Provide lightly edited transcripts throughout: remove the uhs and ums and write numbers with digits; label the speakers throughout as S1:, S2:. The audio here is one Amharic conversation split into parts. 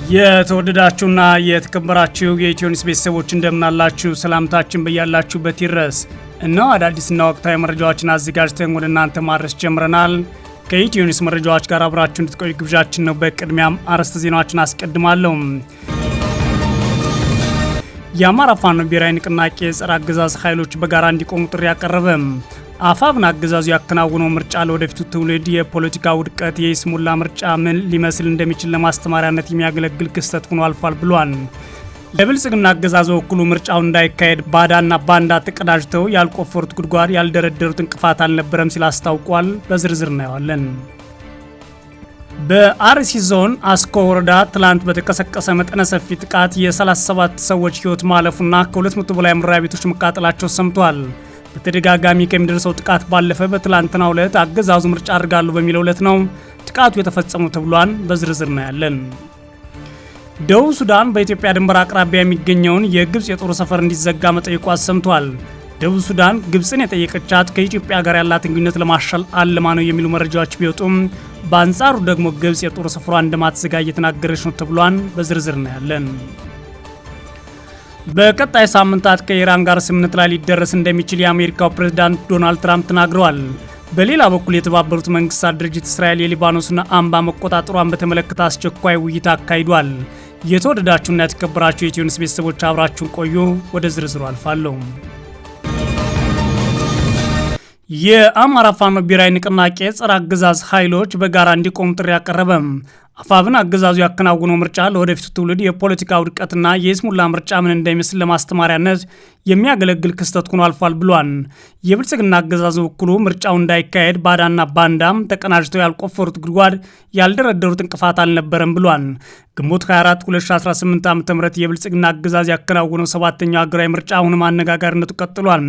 S1: የተወደዳችሁና የተከበራችሁ የኢትዮኒውስ ቤተሰቦች እንደምናላችሁ ሰላምታችን በያላችሁበት ይድረስ። እነሆ አዳዲስና ወቅታዊ መረጃዎችን አዘጋጅተን ወደ እናንተ ማድረስ ጀምረናል። ከኢትዮኒውስ መረጃዎች ጋር አብራችሁ እንድትቆዩ ግብዣችን ነው። በቅድሚያም አርዕስተ ዜናዎችን አስቀድማለሁ። የአማራ ፋኖ ብሔራዊ ንቅናቄ ጸረ አገዛዝ ኃይሎች በጋራ እንዲቆሙ ጥሪ አቀረበ። አፋብን አገዛዙ ያከናወነው ምርጫ ለወደፊቱ ትውልድ የፖለቲካ ውድቀት የይስሙላ ምርጫ ምን ሊመስል እንደሚችል ለማስተማሪያነት የሚያገለግል ክስተት ሆኖ አልፏል ብሏል። ለብልጽግና አገዛዝ በኩሉ ምርጫው እንዳይካሄድ ባዳና ባንዳ ተቀዳጅተው ያልቆፈሩት ጉድጓድ ያልደረደሩት እንቅፋት አልነበረም ሲል አስታውቋል። በዝርዝር እናየዋለን። በአርሲ ዞን አስኮ ወረዳ ትላንት በተቀሰቀሰ መጠነ ሰፊ ጥቃት የ37 ሰዎች ሕይወት ማለፉና ከ200 በላይ መኖሪያ ቤቶች መቃጠላቸው ሰምቷል። በተደጋጋሚ ከሚደርሰው ጥቃት ባለፈ በትላንትናው ዕለት አገዛዙ ምርጫ አድርጋለሁ በሚለው ዕለት ነው ጥቃቱ የተፈጸመው ተብሏል። በዝርዝር እናያለን። ደቡብ ሱዳን በኢትዮጵያ ድንበር አቅራቢያ የሚገኘውን የግብፅ የጦር ሰፈር እንዲዘጋ መጠየቋ ሰምቷል። ደቡብ ሱዳን ግብፅን የጠየቀቻት ከኢትዮጵያ ጋር ያላትን ግንኙነት ለማሻል አልማ ነው የሚሉ መረጃዎች ቢወጡም በአንጻሩ ደግሞ ግብፅ የጦር ሰፈሯ እንደማትዘጋ እየተናገረች ነው ተብሏል። በዝርዝር እናያለን። በቀጣይ ሳምንታት ከኢራን ጋር ስምምነት ላይ ሊደረስ እንደሚችል የአሜሪካው ፕሬዝዳንት ዶናልድ ትራምፕ ተናግረዋል። በሌላ በኩል የተባበሩት መንግስታት ድርጅት እስራኤል የሊባኖስን አምባ መቆጣጠሯን በተመለከተ አስቸኳይ ውይይት አካሂዷል። የተወደዳችሁና የተከበራችሁ የኢትዮኒውስ ቤተሰቦች አብራችሁን ቆዩ። ወደ ዝርዝሩ አልፋለሁ። የአማራ ፋኖ ብሔራዊ ንቅናቄ ጸረ አገዛዝ ኃይሎች በጋራ እንዲቆሙ ጥሪ አቀረበ። አፋብን አገዛዙ ያከናወነው ምርጫ ለወደፊቱ ትውልድ የፖለቲካ ውድቀትና የይስሙላ ምርጫ ምን እንደሚመስል ለማስተማሪያነት የሚያገለግል ክስተት ሆኖ አልፏል ብሏል። የብልጽግና አገዛዙ በኩሉ ምርጫው እንዳይካሄድ ባዳና ባንዳም ተቀናጅተው ያልቆፈሩት ጉድጓድ ያልደረደሩት እንቅፋት አልነበረም ብሏል። ግንቦት 24 2018 ዓ.ም የብልጽግና አገዛዝ ያከናወነው 7ኛው ሀገራዊ ምርጫ አሁንም አነጋጋሪነቱ ቀጥሏል።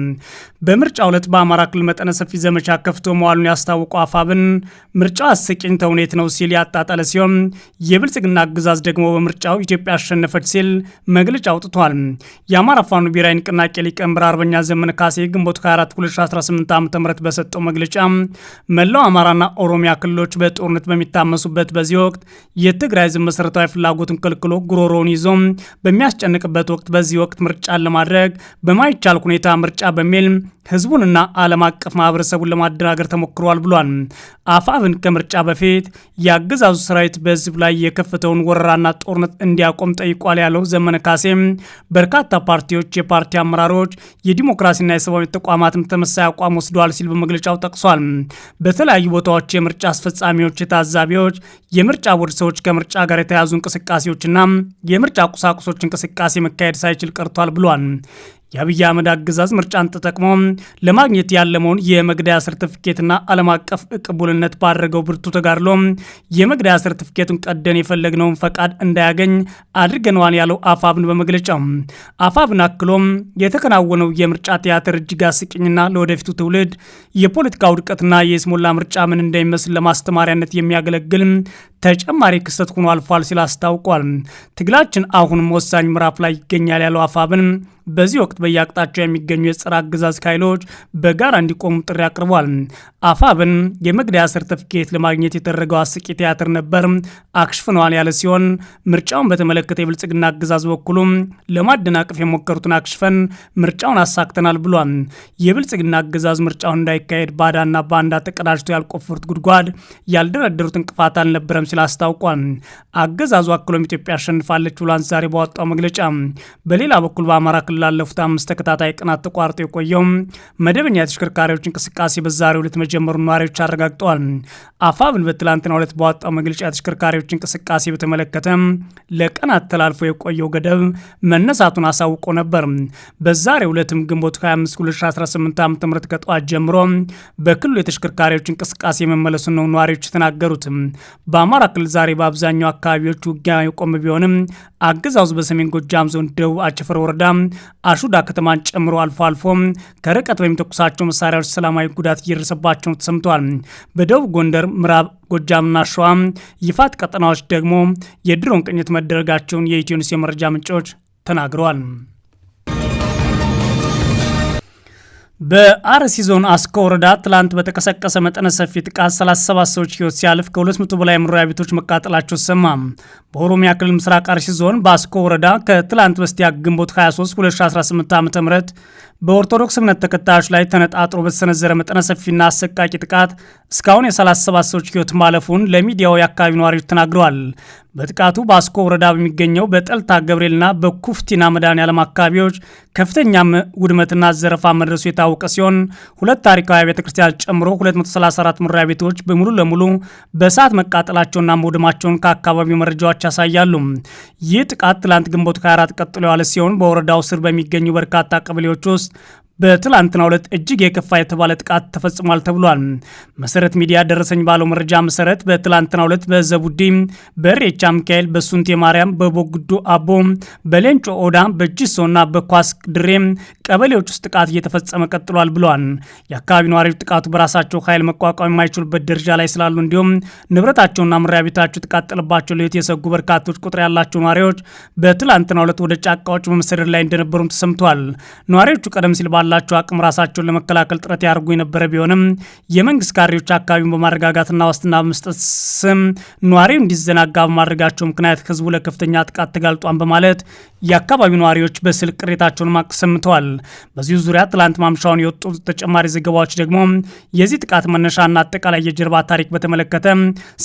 S1: በምርጫው ዕለት በአማራ ክልል መጠነ ሰፊ ዘመቻ ከፍቶ መዋሉን ያስታወቀው አፋብን ምርጫው አስቂኝ ተውኔት ነው ሲል ያጣጣለ ሲሆን የብልጽግና አገዛዝ ደግሞ በምርጫው ኢትዮጵያ አሸነፈች ሲል መግለጫ አውጥቷል። የአማራ ፋኖ ብሔራዊ ንቅናቄ ሊቀመንበር አርበኛ ዘመነ ካሴ ግንቦት 24 2018 ዓ.ም በሰጠው መግለጫ መላው አማራና ኦሮሚያ ክልሎች በጦርነት በሚታመሱበት በዚህ ወቅት የትግራይ ሕዝብ መሰረታዊ ፍላጎትን ከልክሎ ጉሮሮውን ይዞ በሚያስጨንቅበት ወቅት በዚህ ወቅት ምርጫን ለማድረግ በማይቻል ሁኔታ ምርጫ በሚል ህዝቡንና ዓለም አቀፍ ማህበረሰቡን ለማደናገር ተሞክሯል ብሏል። አፋብን ከምርጫ በፊት የአገዛዙ ሰራዊት በህዝብ ላይ የከፈተውን ወረራና ጦርነት እንዲያቆም ጠይቋል ያለው ዘመነ ካሴ በርካታ ፓርቲዎች፣ የፓርቲ አመራሮች፣ የዲሞክራሲና የሰብአዊ ተቋማትም ተመሳሳይ አቋም ወስደዋል ሲል በመግለጫው ጠቅሷል። በተለያዩ ቦታዎች የምርጫ አስፈጻሚዎች፣ የታዛቢዎች፣ የምርጫ ቦርድ ሰዎች ከምርጫ ጋር የተያዙ እንቅስቃሴዎችና የምርጫ ቁሳቁሶች እንቅስቃሴ መካሄድ ሳይችል ቀርቷል ብሏል። የአብይ አህመድ አገዛዝ ምርጫን ተጠቅሞ ለማግኘት ያለመውን የመግደያ ሰርቲፊኬትና ዓለም አቀፍ ቅቡልነት ባደረገው ብርቱ ተጋድሎ የመግደያ ሰርቲፊኬቱን ቀደን የፈለግነውን ፈቃድ እንዳያገኝ አድርገነዋል ያለው አፋብን በመግለጫው አፋብን አክሎም የተከናወነው የምርጫ ቲያትር እጅግ አስቂኝና ለወደፊቱ ትውልድ የፖለቲካ ውድቀትና የይስሙላ ምርጫ ምን እንደሚመስል ለማስተማሪያነት የሚያገለግል ተጨማሪ ክስተት ሆኖ አልፏል ሲል አስታውቋል። ትግላችን አሁንም ወሳኝ ምዕራፍ ላይ ይገኛል ያለው አፋብን በዚህ ወቅት በየአቅጣጫው የሚገኙ የጸረ አገዛዝ ኃይሎች በጋራ እንዲቆሙ ጥሪ አቅርቧል። አፋብን የመግደያ ሰርቲፊኬት ለማግኘት የተደረገው አስቂ ቲያትር ነበር አክሽፍነዋል ያለ ሲሆን ምርጫውን በተመለከተ የብልጽግና አገዛዝ በኩሉ ለማደናቀፍ የሞከሩትን አክሽፈን ምርጫውን አሳክተናል ብሏል። የብልጽግና አገዛዝ ምርጫውን እንዳይካሄድ ባዳና ባንዳ ተቀዳጅቶ ያልቆፈሩት ጉድጓድ ያልደረደሩት እንቅፋት አልነበረም ሲል አስታውቋል። አገዛዙ አክሎም ኢትዮጵያ አሸንፋለች ብሏል ዛሬ ባወጣው መግለጫ። በሌላ በኩል በአማራ ክልል ላለፉት 5 ተከታታይ ቀናት ተቋርጦ የቆየው መደበኛ የተሽከርካሪዎች እንቅስቃሴ በዛሬው ዕለት መጀመሩን ነዋሪዎች አረጋግጠዋል። አፋብን በትላንትናው ዕለት ባወጣው መግለጫ የተሽከርካሪዎች እንቅስቃሴ በተመለከተ ለቀናት ተላልፎ የቆየው ገደብ መነሳቱን አሳውቆ ነበር። በዛሬው ዕለትም ግንቦት 25 2018 ዓ.ም ከጠዋት ጀምሮ በክልሉ የተሽከርካሪዎች እንቅስቃሴ መመለሱን ነው ነዋሪዎች የተናገሩት። በአማራ ክልል ዛሬ በአብዛኛው አካባቢዎች ውጊያ የቆመ ቢሆንም አገዛዙ በሰሜን ጎጃም ዞን ደቡብ አቸፈር ወረዳ አሹዳ ከተማን ጨምሮ አልፎ አልፎ ከርቀት በሚተኩሳቸው መሳሪያዎች ሰላማዊ ጉዳት እየደረሰባቸው ተሰምቷል። በደቡብ ጎንደር፣ ምዕራብ ጎጃምና ሸዋ ይፋት ቀጠናዎች ደግሞ የድሮን ቅኝት መደረጋቸውን የኢትዮኒውስ የመረጃ ምንጮች ተናግረዋል። በአርሲ ዞን አስኮ ወረዳ ትላንት በተቀሰቀሰ መጠነ ሰፊ ጥቃት 37 ሰዎች ህይወት ሲያልፍ ከ200 በላይ መኖሪያ ቤቶች መቃጠላቸው ተሰማ። በኦሮሚያ ክልል ምስራቅ አርሲ ዞን በአስኮ ወረዳ ከትላንት በስቲያ ግንቦት 23 2018 ዓ.ም በኦርቶዶክስ እምነት ተከታዮች ላይ ተነጣጥሮ በተሰነዘረ መጠነ ሰፊና አሰቃቂ ጥቃት እስካሁን የ37 ሰዎች ህይወት ማለፉን ለሚዲያው የአካባቢ ነዋሪዎች ተናግረዋል። በጥቃቱ በአስኮ ወረዳ በሚገኘው በጠልታ ገብርኤልና በኩፍቲና መድኃኔዓለም አካባቢዎች ከፍተኛ ውድመትና ዘረፋ መድረሱ የታወቀ ሲሆን ሁለት ታሪካዊ ቤተ ክርስቲያናት ጨምሮ 234 መኖሪያ ቤቶች በሙሉ ለሙሉ በእሳት መቃጠላቸውና መውደማቸውን ከአካባቢው መረጃዎች ያሳያሉ። ይህ ጥቃት ትላንት ግንቦት 24 ቀጥሎ የዋለ ሲሆን በወረዳው ስር በሚገኙ በርካታ ቀበሌዎች ውስጥ በትላንትናው ዕለት እጅግ የከፋ የተባለ ጥቃት ተፈጽሟል ተብሏል። መሰረት ሚዲያ ደረሰኝ ባለው መረጃ መሰረት በትላንትናው ዕለት በዘቡዲ፣ በሬቻ ሚካኤል፣ በሱንቴ ማርያም፣ በቦግዶ አቦ፣ በሌንጮ ኦዳ፣ በጂሶና በኳስ ድሬ ቀበሌዎች ውስጥ ጥቃት እየተፈጸመ ቀጥሏል ብለዋል። የአካባቢ ነዋሪዎች ጥቃቱ በራሳቸው ኃይል መቋቋም የማይችሉበት ደረጃ ላይ ስላሉ እንዲሁም ንብረታቸውና መኖሪያ ቤታቸው የተቃጠለባቸው ለህይወት የሰጉ በርካቶች ቁጥር ያላቸው ነዋሪዎች በትላንትናው ዕለት ወደ ጫካዎች በመሰደድ ላይ እንደነበሩም ተሰምቷል። ነዋሪዎቹ ቀደም ሲል ላቸው አቅም ራሳቸውን ለመከላከል ጥረት ያደርጉ የነበረ ቢሆንም የመንግስት ካድሬዎች አካባቢውን በማረጋጋትና ዋስትና በመስጠት ስም ነዋሪው እንዲዘናጋ በማድረጋቸው ምክንያት ህዝቡ ለከፍተኛ ጥቃት ተጋልጧን በማለት የአካባቢው ነዋሪዎች በስልክ ቅሬታቸውን አሰምተዋል። በዚሁ ዙሪያ ትላንት ማምሻውን የወጡ ተጨማሪ ዘገባዎች ደግሞ የዚህ ጥቃት መነሻና አጠቃላይ የጀርባ ታሪክ በተመለከተ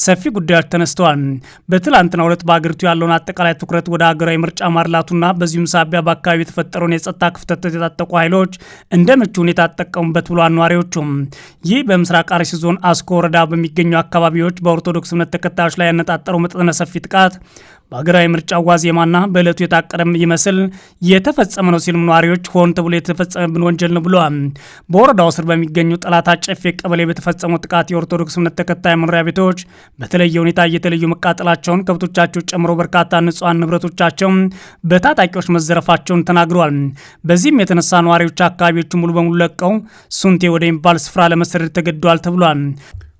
S1: ሰፊ ጉዳዮች ተነስተዋል። በትላንትናው ዕለት በአገሪቱ ያለውን አጠቃላይ ትኩረት ወደ ሀገራዊ ምርጫ ማርላቱና በዚሁም ሳቢያ በአካባቢ የተፈጠረውን የጸጥታ ክፍተት የታጠቁ ኃይሎች እንደ ምቹ ሁኔታ ተጠቀሙበት ብሏል ነዋሪዎቹም። ይህ በምስራቅ አርሲ ዞን አስኮ ወረዳ በሚገኙ አካባቢዎች በኦርቶዶክስ እምነት ተከታዮች ላይ ያነጣጠረው መጠነ ሰፊ ጥቃት በሀገራዊ ምርጫ ዋዜማና በዕለቱ የታቀደም ይመስል የተፈጸመ ነው ሲሉም ነዋሪዎች ሆን ተብሎ የተፈጸመብን ወንጀል ነው ብለዋል። በወረዳው ስር በሚገኙ ጠላታ ጨፌ ቀበሌ በተፈጸመው ጥቃት የኦርቶዶክስ እምነት ተከታይ መኖሪያ ቤቶች በተለየ ሁኔታ እየተለዩ መቃጠላቸውን፣ ከብቶቻቸው ጨምሮ በርካታ ንጹሐን ንብረቶቻቸው በታጣቂዎች መዘረፋቸውን ተናግረዋል። በዚህም የተነሳ ነዋሪዎች አካባቢዎቹ ሙሉ በሙሉ ለቀው ሱንቴ ወደሚባል ስፍራ ለመሰደድ ተገደዋል ተብሏል።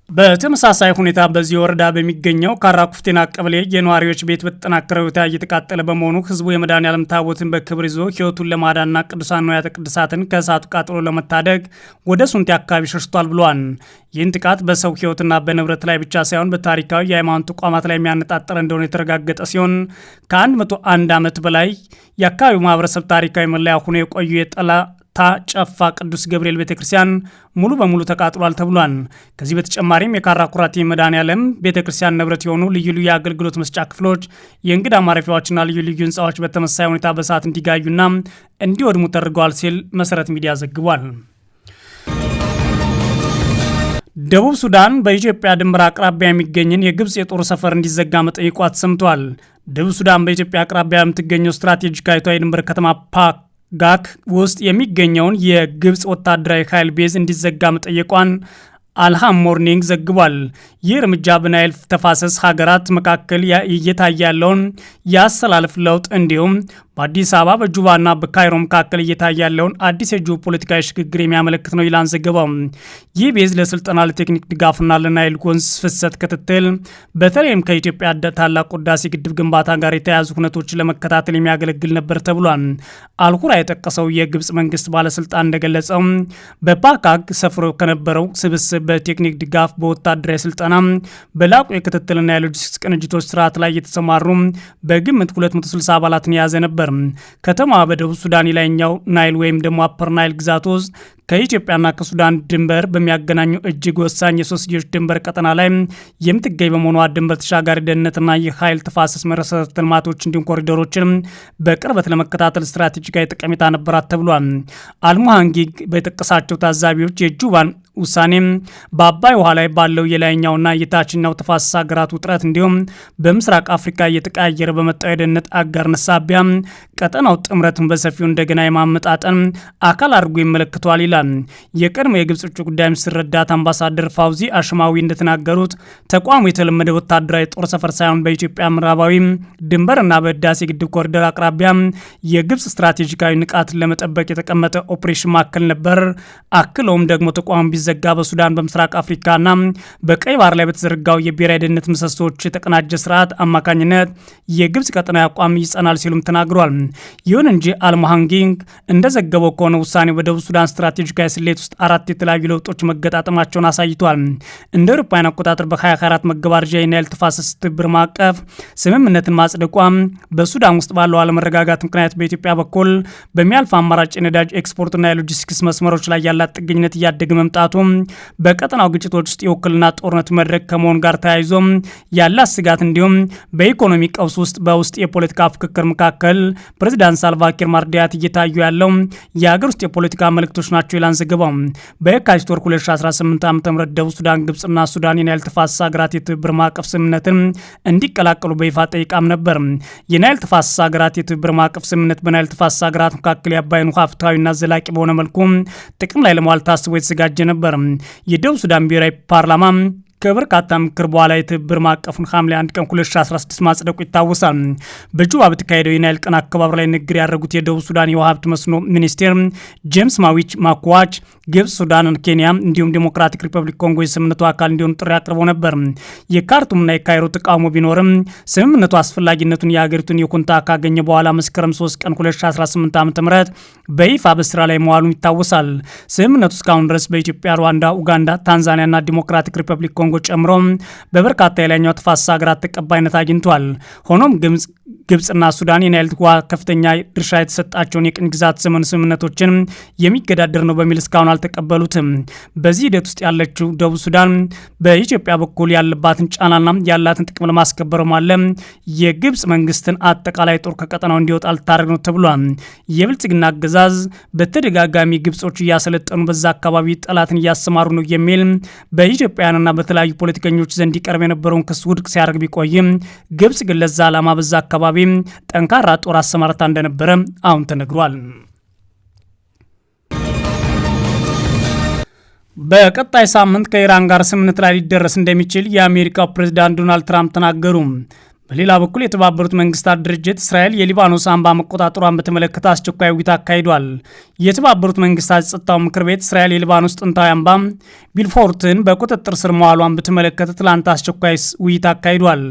S1: በተመሳሳይ ሁኔታ በዚህ ወረዳ በሚገኘው ካራኩፍቴና ቀበሌ የነዋሪዎች ቤት በተጠናከረ ሁኔታ እየተቃጠለ በመሆኑ ህዝቡ የመድኃኔዓለም ታቦትን በክብር ይዞ ህይወቱን ለማዳንና ቅዱሳን ንዋያተ ቅድሳትን ከእሳቱ ቃጥሎ ለመታደግ ወደ ሱንቴ አካባቢ ሸሽቷል ብሏል። ይህን ጥቃት በሰው ህይወትና በንብረት ላይ ብቻ ሳይሆን በታሪካዊ የሃይማኖት ተቋማት ላይ የሚያነጣጠረ እንደሆነ የተረጋገጠ ሲሆን ከ101 ዓመት በላይ የአካባቢው ማህበረሰብ ታሪካዊ መለያ ሆኖ የቆዩ ጨፋ ቅዱስ ገብርኤል ቤተክርስቲያን ሙሉ በሙሉ ተቃጥሏል ተብሏል። ከዚህ በተጨማሪም የካራ ኩራቴ መድኃኔዓለም ቤተክርስቲያን ንብረት የሆኑ ልዩ ልዩ የአገልግሎት መስጫ ክፍሎች፣ የእንግዳ ማረፊያዎችና ልዩ ልዩ ህንፃዎች በተመሳሳይ ሁኔታ በእሳት እንዲጋዩና እንዲወድሙ ተደርገዋል ሲል መሰረት ሚዲያ ዘግቧል። ደቡብ ሱዳን በኢትዮጵያ ድንበር አቅራቢያ የሚገኝን የግብፅ የጦር ሰፈር እንዲዘጋ መጠየቋ ተሰምቷል። ደቡብ ሱዳን በኢትዮጵያ አቅራቢያ የምትገኘው ስትራቴጂካዊቷ የድንበር ከተማ ጋክ ውስጥ የሚገኘውን የግብፅ ወታደራዊ ኃይል ቤዝ እንዲዘጋ መጠየቋን አልሃም ሞርኒንግ ዘግቧል። ይህ እርምጃ በናይል ተፋሰስ ሀገራት መካከል እየታየ ያለውን የአሰላለፍ ለውጥ እንዲሁም በአዲስ አበባ በጁባና በካይሮ መካከል እየታየ ያለውን አዲስ የጂኦ ፖለቲካዊ ሽግግር የሚያመለክት ነው ይላል ዘገባው። ይህ ቤዝ ለስልጠና፣ ለቴክኒክ ድጋፍና ለናይል ወንዝ ፍሰት ክትትል በተለይም ከኢትዮጵያ ታላቁ ህዳሴ ግድብ ግንባታ ጋር የተያያዙ ሁነቶችን ለመከታተል የሚያገለግል ነበር ተብሏል። አልሁራ የጠቀሰው የግብፅ መንግስት ባለስልጣን እንደገለጸው በፓካግ ሰፍሮ ከነበረው ስብስብ በቴክኒክ ድጋፍ፣ በወታደራዊ ስልጠና፣ በላቁ የክትትልና የሎጂስቲክስ ቅንጅቶች ስርዓት ላይ የተሰማሩ በግምት 260 አባላትን የያዘ ነበር። ከተማዋ በደቡብ ሱዳን የላይኛው ናይል ወይም ደግሞ አፐር ናይል ግዛት ውስጥ ከኢትዮጵያና ከሱዳን ድንበር በሚያገናኙ እጅግ ወሳኝ የሶስትዮሽ ድንበር ቀጠና ላይ የምትገኝ በመሆኗ ድንበር ተሻጋሪ ደህንነትና የኃይል ተፋሰስ መሰረተ ልማቶች እንዲሁም ኮሪደሮችን በቅርበት ለመከታተል ስትራቴጂካዊ ጠቀሜታ ነበራት ተብሏል። አልሙሃንጊ በጠቀሳቸው ታዛቢዎች የጁባን ውሳኔ በአባይ ውሃ ላይ ባለው የላይኛውና የታችኛው ተፋሰስ ሀገራት ውጥረት እንዲሁም በምስራቅ አፍሪካ እየተቀያየረ በመጣው የደህንነት አጋርነት ሳቢያ ቀጠናው ጥምረትን በሰፊው እንደገና የማመጣጠን አካል አድርጎ ይመለከተዋል ይላል። የቀድሞ የግብጽ ውጭ ጉዳይ ሚኒስትር ረዳት አምባሳደር ፋውዚ አሽማዊ እንደተናገሩት ተቋሙ የተለመደ ወታደራዊ ጦር ሰፈር ሳይሆን በኢትዮጵያ ምዕራባዊ ድንበርና በህዳሴ ግድብ ኮሪደር አቅራቢያ የግብጽ ስትራቴጂካዊ ንቃትን ለመጠበቅ የተቀመጠ ኦፕሬሽን ማዕከል ነበር። አክለውም ደግሞ ተቋሙ ዘጋ በሱዳን በምስራቅ አፍሪካና በቀይ ባህር ላይ በተዘረጋው የብሔራዊ ደህንነት ምሰሶች የተቀናጀ ስርዓት አማካኝነት የግብጽ ቀጠናዊ አቋም ይጸናል ሲሉም ተናግሯል። ይሁን እንጂ አልሙሃንጊንግ እንደዘገበው ከሆነ ውሳኔው በደቡብ ሱዳን ስትራቴጂ ስትራቴጂካዊ ስሌት ውስጥ 4 የተለያዩ ለውጦች መገጣጠማቸውን አሳይቷል። እንደ አውሮፓውያን አቆጣጠር በ2024 መገባደጃ የናይል ተፋሰስ ትብብር ማዕቀፍ ስምምነትን ማጽደቋ በሱዳን ውስጥ ባለው አለመረጋጋት ምክንያት በኢትዮጵያ በኩል በሚያልፍ አማራጭ የነዳጅ ኤክስፖርትና የሎጂስቲክስ መስመሮች ላይ ያላት ጥገኝነት እያደገ መምጣቱ በቀጠናው ግጭቶች ውስጥ የውክልና ጦርነት መድረክ ከመሆን ጋር ተያይዞ ያላት ስጋት እንዲሁም በኢኮኖሚ ቀውስ ውስጥ በውስጥ የፖለቲካ ፍክክር መካከል ፕሬዚዳንት ሳልቫኪር ማርዲያት እየታዩ ያለው የሀገር ውስጥ የፖለቲካ መልእክቶች ናቸው ይላል ዘገባው። በየካቲት ወር 2018 ዓ.ም ደቡብ ሱዳን፣ ግብጽና ሱዳን የናይል ተፋሰስ ሀገራት የትብብር ማዕቀፍ ስምምነትን እንዲቀላቀሉ በይፋ ጠይቃም ነበር። የናይል ተፋሰስ ሀገራት የትብብር ማዕቀፍ ስምምነት በናይል ተፋሰስ ሀገራት መካከል የአባይን ውሃ ፍትሐዊና ዘላቂ በሆነ መልኩ ጥቅም ላይ ለመዋል ታስቦ የተዘጋጀ ነበር። የደቡብ ሱዳን ብሔራዊ ፓርላማ ከበርካታ ምክር በኋላ የትብብር ማዕቀፉን ሐምሌ 1 ቀን 2016 ማጽደቁ ይታወሳል። በጁባ በተካሄደው የናይል ቀን አከባበር ላይ ንግግር ያደረጉት የደቡብ ሱዳን የውሃ ሀብት መስኖ ሚኒስቴር ጄምስ ማዊች ማኩዋች ግብጽ፣ ሱዳን፣ ኬንያ እንዲሁም ዴሞክራቲክ ሪፐብሊክ ኮንጎ የስምምነቱ አካል እንዲሆኑ ጥሪ አቅርበው ነበር። የካርቱምና የካይሮ ተቃውሞ ቢኖርም ስምምነቱ አስፈላጊነቱን የሀገሪቱን ይሁንታ ካገኘ በኋላ መስከረም 3 ቀን 2018 ዓ.ም በይፋ በስራ ላይ መዋሉን ይታወሳል። ስምምነቱ እስካሁን ድረስ በኢትዮጵያ፣ ሩዋንዳ፣ ኡጋንዳ፣ ታንዛኒያና ዴሞክራቲክ ሪፐብሊክ ኮንጎ ጨምሮ በበርካታ የላይኛው ተፋሰስ ሀገራት ተቀባይነት አግኝቷል። ሆኖም ግብጽና ሱዳን የናይል ውሃ ከፍተኛ ድርሻ የተሰጣቸውን የቅኝ ግዛት ዘመን ስምምነቶችን የሚገዳደር ነው በሚል እስካሁን አልተቀበሉትም። በዚህ ሂደት ውስጥ ያለችው ደቡብ ሱዳን በኢትዮጵያ በኩል ያለባትን ጫናና ያላትን ጥቅም ለማስከበርም አለ የግብጽ መንግስትን አጠቃላይ ጦር ከቀጠናው እንዲወጣ ልታደርግ ነው ተብሏል። የብልጽግና አገዛዝ በተደጋጋሚ ግብጾች እያሰለጠኑ በዛ አካባቢ ጠላትን እያሰማሩ ነው የሚል በኢትዮጵያውያንና በተለያዩ ፖለቲከኞች ዘንድ ይቀርብ የነበረውን ክስ ውድቅ ሲያደርግ ቢቆይም ግብጽ ግን ለዛ ዓላማ በዛ አካባቢ ጠንካራ ጦር አሰማርታ እንደነበረ አሁን ተነግሯል። በቀጣይ ሳምንት ከኢራን ጋር ስምምነት ላይ ሊደረስ እንደሚችል የአሜሪካው ፕሬዝዳንት ዶናልድ ትራምፕ ተናገሩ። በሌላ በኩል የተባበሩት መንግስታት ድርጅት እስራኤል የሊባኖስ አምባ መቆጣጠሯን በተመለከተ አስቸኳይ ውይይት አካሂዷል። የተባበሩት መንግስታት የጸጥታው ምክር ቤት እስራኤል የሊባኖስ ጥንታዊ አምባ ቢልፎርትን በቁጥጥር ስር መዋሏን በተመለከተ ትላንት አስቸኳይ ውይይት አካሂዷል።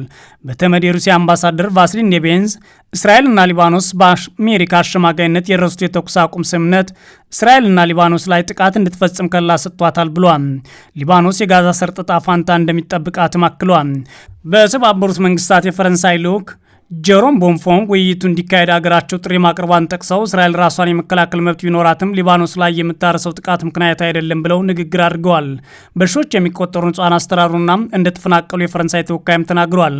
S1: በተመድ የሩሲያ አምባሳደር ቫስሊን ኔቤንዝ እስራኤልና ሊባኖስ በአሜሪካ አሸማጋይነት የደረሱት የተኩስ አቁም ስምምነት እስራኤልና ሊባኖስ ላይ ጥቃት እንድትፈጽም ከለላ ሰጥቷታል ብሏል። ሊባኖስ የጋዛ ሰርጥ ዕጣ ፈንታ እንደሚጠብቃትም አክሏል። በተባበሩት መንግስታት የፈረንሳይ ልዑክ ጀሮም ቦንፎን ውይይቱ እንዲካሄድ ሀገራቸው ጥሪ ማቅረቧን ጠቅሰው እስራኤል ራሷን የመከላከል መብት ቢኖራትም ሊባኖስ ላይ የምታረሰው ጥቃት ምክንያት አይደለም ብለው ንግግር አድርገዋል። በሺዎች የሚቆጠሩ ንጹሃን አስተራሩና እንደተፈናቀሉ የፈረንሳይ ተወካይም ተናግሯል።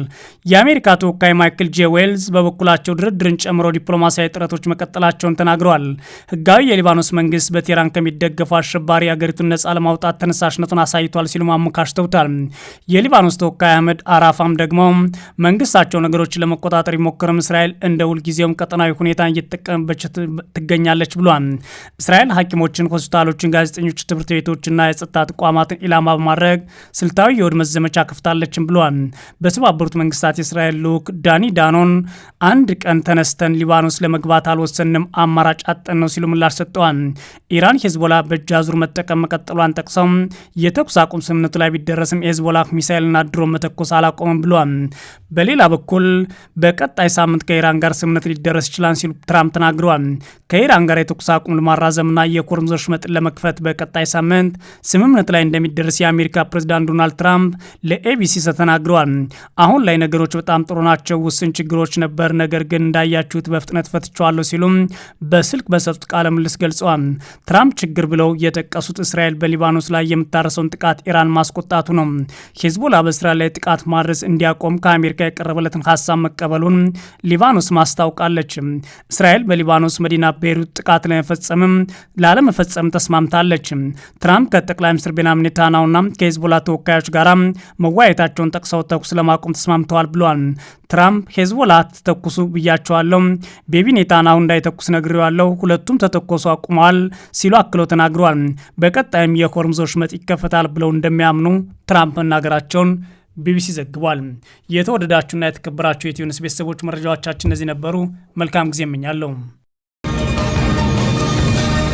S1: የአሜሪካ ተወካይ ማይክል ጄ ዌልዝ በበኩላቸው ድርድርን ጨምሮ ዲፕሎማሲያዊ ጥረቶች መቀጠላቸውን ተናግረዋል። ህጋዊ የሊባኖስ መንግስት በቴህራን ከሚደገፉ አሸባሪ ሀገሪቱን ነጻ ለማውጣት ተነሳሽነቱን አሳይቷል ሲሉ አሞካሽተውታል። የሊባኖስ ተወካይ አህመድ አራፋም ደግሞ መንግስታቸው ነገሮችን ለመቆጣጠር ይሞክርም እስራኤል እንደ ሁልጊዜውም ቀጠናዊ ሁኔታ እየተጠቀመች ትገኛለች ብሏል። እስራኤል ሐኪሞችን፣ ሆስፒታሎችን፣ ጋዜጠኞች፣ ትምህርት ቤቶችና የጸጥታ ተቋማትን ኢላማ በማድረግ ስልታዊ የውድመት ዘመቻ ከፍታለችም ብሏል። በተባበሩት መንግስታት የእስራኤል ልዑክ ዳኒ ዳኖን አንድ ቀን ተነስተን ሊባኖስ ለመግባት አልወሰንም፣ አማራጭ አጠን ነው ሲሉ ምላሽ ሰጥተዋል። ኢራን ሄዝቦላ በእጅ አዙር መጠቀም መቀጠሏን ጠቅሰው የተኩስ አቁም ስምምነቱ ላይ ቢደረስም የሄዝቦላ ሚሳኤልና ድሮን መተኮስ አላቆመም ብሏል። በሌላ በኩል በቀጣይ ሳምንት ከኢራን ጋር ስምምነት ሊደረስ ይችላል ሲሉ ትራምፕ ተናግረዋል። ከኢራን ጋር የተኩስ አቁም ለማራዘምና የኮርሙዞች መጠን ለመክፈት በቀጣይ ሳምንት ስምምነት ላይ እንደሚደረስ የአሜሪካ ፕሬዝዳንት ዶናልድ ትራምፕ ለኤቢሲ ተናግረዋል። አሁን ላይ ነገሮች በጣም ጥሩ ናቸው፣ ውስን ችግሮች ነበር፣ ነገር ግን እንዳያችሁት በፍጥነት ፈትቸዋለሁ ሲሉም በስልክ በሰጡት ቃለ ምልልስ ገልጸዋል። ትራምፕ ችግር ብለው የጠቀሱት እስራኤል በሊባኖስ ላይ የምታረሰውን ጥቃት ኢራን ማስቆጣቱ ነው። ሄዝቦላ በእስራኤል ላይ ጥቃት ማድረስ እንዲያቆም ከአሜሪካ የቀረበለትን ሀሳብ መቀበሉን ሊባኖስ ማስታውቃለች። እስራኤል በሊባኖስ መዲና ቤይሩት ጥቃት ላለመፈጸም ተስማምታለች። ትራምፕ ከጠቅላይ ሚኒስትር ቤንያሚን ኔታንያሁና ከሄዝቦላ ተወካዮች ጋር መወያየታቸውን ጠቅሰው ተኩስ ለማቆም ተስማምተዋል ብለዋል። ትራምፕ ሄዝቦላ ተተኩሱ ብያቸዋለሁ፣ ቤቢ ኔታንያሁ እንዳይተኩስ ነግሬዋለሁ፣ ሁለቱም ተተኮሱ አቁመዋል ሲሉ አክለው ተናግረዋል። በቀጣይም የሆርሙዝ ወሽመጥ ይከፈታል ብለው እንደሚያምኑ ትራምፕ መናገራቸውን ቢቢሲ ዘግቧል። የተወደዳችሁና የተከበራችሁ የኢትዮ ኒውስ ቤተሰቦች መረጃዎቻችን እነዚህ ነበሩ። መልካም ጊዜ እመኛለሁ።